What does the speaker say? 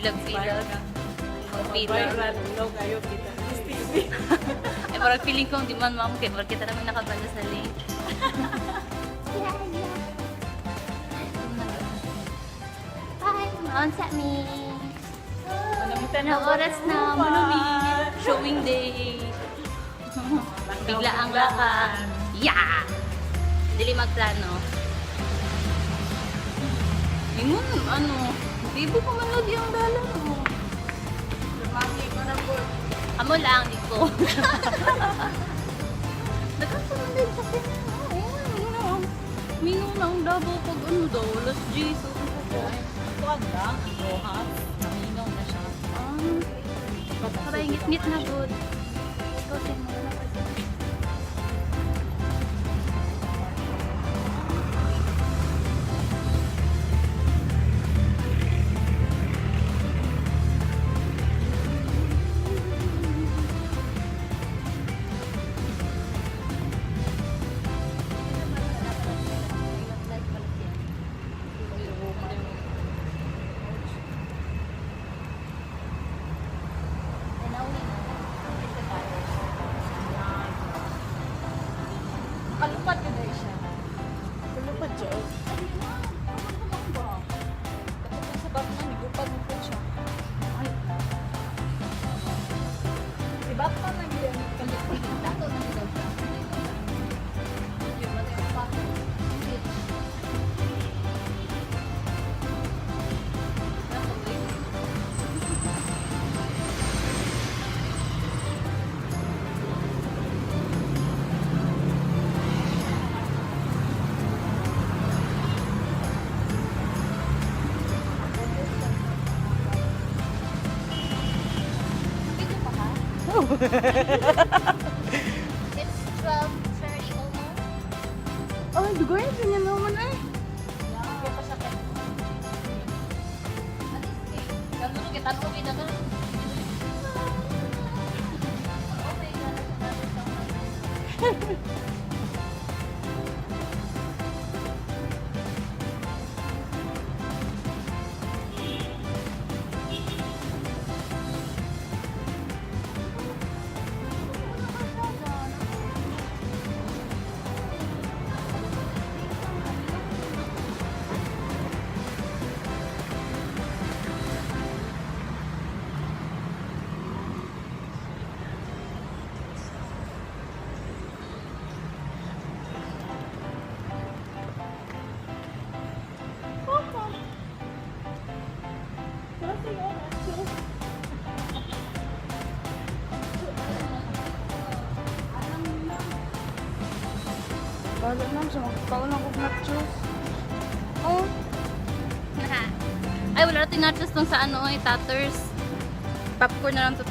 Bilog-bilog. Bilog. Viral, no kayo kita. Stevie. Eh, parang feeling ko, di man ma'am, kaya parang kita naman nakabala sa link. Hi, maunsa mi. Na oras na, manumi. Showing day. Bigla ang laka. Yeah! Dili magplano. Ingon, ano, bibo ko man lagi ang dala mo. Lumaki ko na po. Amo lang, iko. Nagkasunod din sa kanya. Mingo na ang dabo pag ano daw, alas G. So, Huwag lang, rohat. Naminaw na siya. para ingit-ngit na good. Ikaw din mo na kasi. Kalupad ka na siya. Kalupad siya. Kapag sa Batman, nagupad mo po siya. Ay. Si Batman nag-iyan kalupad. Dato na nila. Yung matay ko pa. It's 12:30 almost. Oh, dugoy, ganyan naman eh. Kaya pa siya kayo. Gano'n kita ko ginagal. Oh my God. Balat lang siya, magkakaon ako nachos. Oh. Ay, wala natin nachos tong sa ano, tatters. Popcorn na lang to.